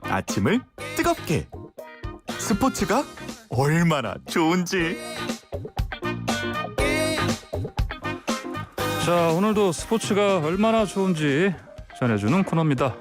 아침을 뜨겁게. 스포츠가 얼마나 좋은지. 자, 오늘도 스포츠가 얼마나 좋은지 전해주는 코너입니다.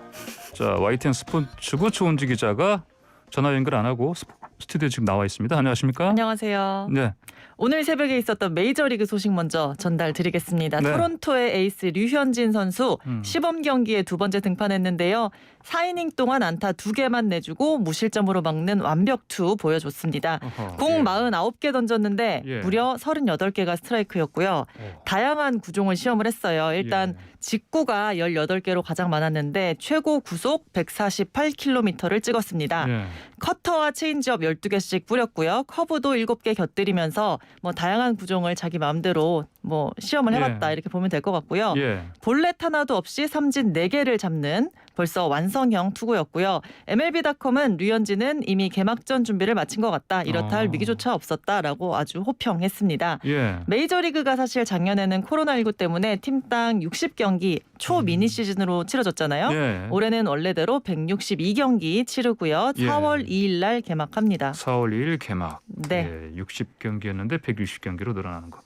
자, YTN 스포츠부 조은지 기자가 전화 연결 안 하고 스튜디오에 지금 나와 있습니다. 안녕하십니까? 안녕하세요. 네. 오늘 새벽에 있었던 메이저리그 소식 먼저 전달드리겠습니다. 네. 토론토의 에이스 류현진 선수 시범 경기에 두 번째 등판했는데요. 4이닝 동안 안타 2개만 내주고 무실점으로 막는 완벽투 보여줬습니다. 공 49개 던졌는데 예. 무려 38개가 스트라이크였고요. 다양한 구종을 시험을 했어요. 일단 직구가 18개로 가장 많았는데 최고 구속 148km를 찍었습니다. 예. 커터와 체인지업 12개씩 뿌렸고요. 커브도 7개 곁들이면서 뭐 다양한 구종을 자기 마음대로 뭐 시험을 해봤다 이렇게 보면 될 것 같고요. 예. 볼넷 하나도 없이 삼진 4개를 잡는 벌써 완성형 투구였고요. MLB.com은 류현진은 이미 개막전 준비를 마친 것 같다. 이렇다 할 위기조차 없었다라고 아주 호평했습니다. 예. 메이저리그가 사실 작년에는 코로나19 때문에 팀당 60경기 초미니 시즌으로 치러졌잖아요. 예. 올해는 원래대로 162경기 치르고요. 예. 4월 2일 날 개막합니다. 4월 2일 개막. 네. 예, 60경기였는데 160경기로 늘어나는 거.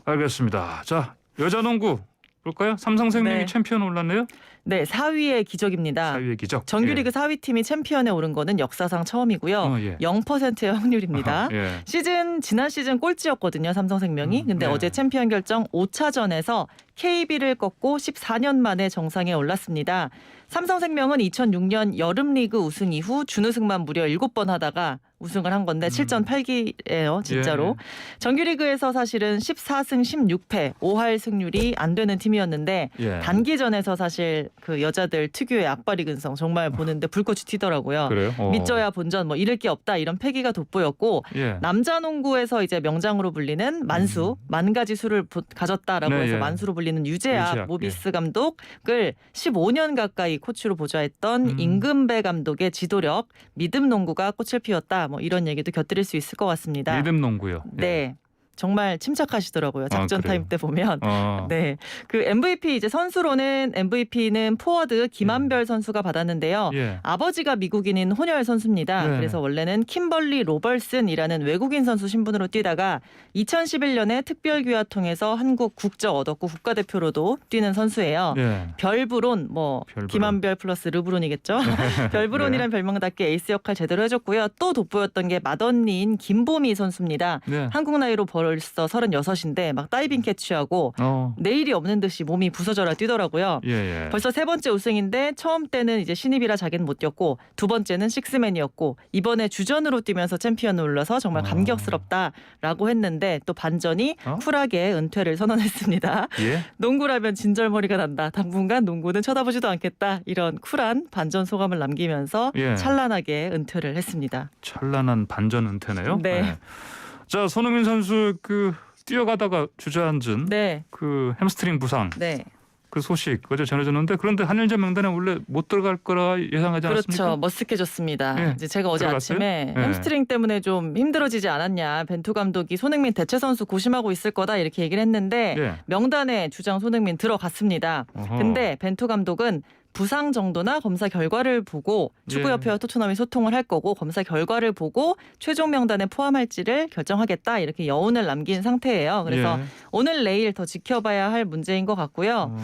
알겠습니다. 자, 여자 농구 볼까요? 삼성생명이 네. 챔피언 올랐네요. 네, 4위의 기적입니다. 4위의 기적. 정규리그 4위 팀이 챔피언에 오른 거는 역사상 처음이고요. 예. 0%의 확률입니다. 예. 지난 시즌 꼴찌였거든요. 삼성생명이. 근데 네. 어제 챔피언 결정 5차전에서 KB를 꺾고 14년 만에 정상에 올랐습니다. 삼성생명은 2006년 여름리그 우승 이후 준우승만 무려 7번 하다가 우승을 한 건데 7전 8기예요. 진짜로. 예. 정규리그에서 사실은 14승 16패 5할 승률이 안 되는 팀이었는데 예. 단기전에서 사실 그 여자들 특유의 악바리 근성 정말 보는데 불꽃이 튀더라고요. 그래요? 믿져야 본전 뭐 잃을 게 없다 이런 패기가 돋보였고 예. 남자 농구에서 이제 명장으로 불리는 만수 만 가지 수를 가졌다라고 네, 해서 예. 만수로 불리는 유재학 유재학, 모비스 감독을 15년 가까이 코치로 보좌했던 임금배 감독의 지도력 믿음 농구가 꽃을 피웠다 뭐 이런 얘기도 곁들일 수 있을 것 같습니다. 믿음 농구요. 네. 정말 침착하시더라고요. 작전 그래요? 타임 때 보면. 어. 네. 그 MVP 이제 선수로는 MVP는 포워드 김한별 선수가 받았는데요. 예. 아버지가 미국인인 혼혈 선수입니다. 네. 그래서 원래는 킴벌리 로벌슨이라는 외국인 선수 신분으로 뛰다가 2011년에 특별 귀화 통해서 한국 국적 얻었고 국가대표로도 뛰는 선수예요. 예. 별브론 뭐 별브론. 김한별 플러스 르브론이겠죠. 별브론이란 별명답게 에이스 역할 제대로 해줬고요. 또 돋보였던 게 맏언니인 김보미 선수입니다. 네. 한국 나이로 벌써 36인데 막 다이빙 캐치하고 내일이 없는 듯이 몸이 부서져라 뛰더라고요. 예, 예. 벌써 3번째 우승인데 처음 때는 이제 신입이라 자기는 못 뛰었고 두 번째는 식스맨이었고 이번에 주전으로 뛰면서 챔피언을 올라서 정말 감격스럽다라고 했는데 또 반전이 쿨하게 은퇴를 선언했습니다. 예. 농구라면 진절머리가 난다. 당분간 농구는 쳐다보지도 않겠다. 이런 쿨한 반전 소감을 남기면서 예. 찬란하게 은퇴를 했습니다. 찬란한 반전 은퇴네요. 네. 자, 손흥민 선수 그 뛰어가다가 주저앉은 네. 그 햄스트링 부상 네. 그 소식 어제 전해졌는데 그런데 한일전 명단에 원래 못 들어갈 거라 예상하지 않았습니까? 그렇죠. 머쓱해졌습니다. 예. 이제 제가 어제 들어갔어요? 아침에 예. 햄스트링 때문에 좀 힘들어지지 않았냐. 벤투 감독이 손흥민 대체 선수 고심하고 있을 거다 이렇게 얘기를 했는데 예. 명단에 주장 손흥민 들어갔습니다. 어허. 근데 벤투 감독은 부상 정도나 검사 결과를 보고 축구협회와 토트넘이 소통을 할 거고 검사 결과를 보고 최종 명단에 포함할지를 결정하겠다 이렇게 여운을 남긴 상태예요. 그래서 예. 오늘 내일 더 지켜봐야 할 문제인 것 같고요.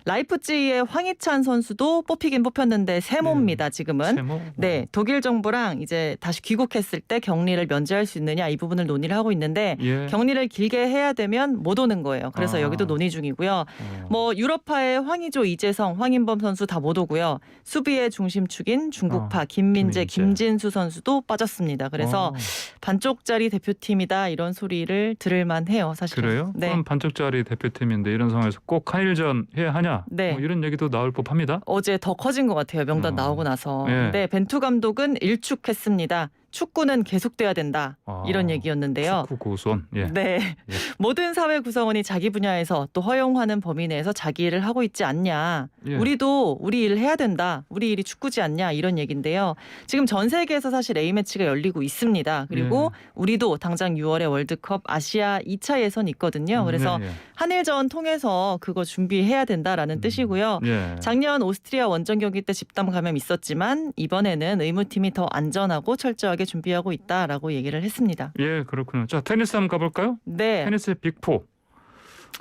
라이프치히의 황희찬 선수도 뽑히긴 뽑혔는데 세모입니다. 지금은. 세모? 네, 독일 정부랑 이제 다시 귀국했을 때 격리를 면제할 수 있느냐 이 부분을 논의를 하고 있는데 예. 격리를 길게 해야 되면 못 오는 거예요. 그래서 여기도 논의 중이고요. 뭐 유럽파의 황의조, 이재성, 황인범 선수 다 못 오고요. 수비의 중심축인 중국파 김민재, 김진수 선수도 빠졌습니다. 그래서 반쪽짜리 대표팀이다 이런 소리를 들을만 해요. 사실. 그래요? 네. 그럼 반쪽짜리 대표팀인데 이런 상황에서 꼭 한일전 해야 하냐? 네. 뭐 이런 얘기도 나올 법합니다. 어제 더 커진 것 같아요. 명단 나오고 나서. 예. 네, 벤투 감독은 일축했습니다. 축구는 계속돼야 된다. 이런 얘기였는데요. 축구 고수원. 예. 네. 예. 모든 사회 구성원이 자기 분야에서 또 허용하는 범위 내에서 자기 일을 하고 있지 않냐. 예. 우리도 우리 일을 해야 된다. 우리 일이 축구지 않냐. 이런 얘기인데요. 지금 전 세계에서 사실 A매치가 열리고 있습니다. 그리고 우리도 당장 6월에 월드컵 아시아 2차 예선이 있거든요. 그래서 예, 예. 한일전 통해서 그거 준비해야 된다라는 뜻이고요. 예. 작년 오스트리아 원정 경기 때 집단 감염 있었지만 이번에는 의무팀이 더 안전하고 철저하게 준비하고 있다라고 얘기를 했습니다. 예, 그렇군요. 자, 테니스 한번 가볼까요? 네. 테니스의 빅4.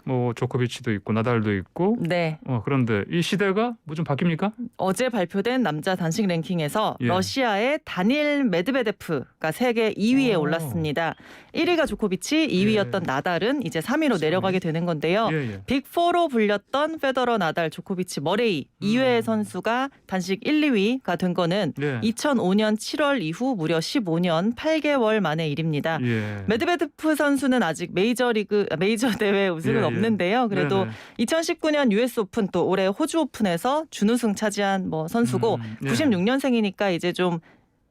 뭐 조코비치도 있고 나달도 있고. 네. 그런데 이 시대가 뭐 좀 바뀝니까? 어제 발표된 남자 단식 랭킹에서 예. 러시아의 다닐 메드베데프가 세계 2위에 오. 올랐습니다. 1위가 조코비치, 2위였던 예. 나달은 이제 3위로 내려가게 되는 건데요. 예, 예. 빅4로 불렸던 페더러, 나달, 조코비치, 머레이 이외의 선수가 단식 1, 2위가 된 거는 예. 2005년 7월 이후 무려 15년 8개월 만의 일입니다. 예. 메드베데프 선수는 아직 메이저 대회 우승은 예, 예. 없는데요. 그래도 네네. 2019년 US 오픈 또 올해 호주 오픈에서 준우승 차지한 선수고 예. 96년생이니까 이제 좀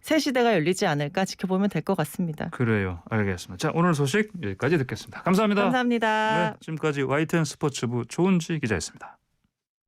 새 시대가 열리지 않을까 지켜보면 될 것 같습니다. 그래요. 알겠습니다. 자, 오늘 소식 여기까지 듣겠습니다. 감사합니다. 감사합니다. 네, 지금까지 YTN 스포츠부 조은지 기자였습니다.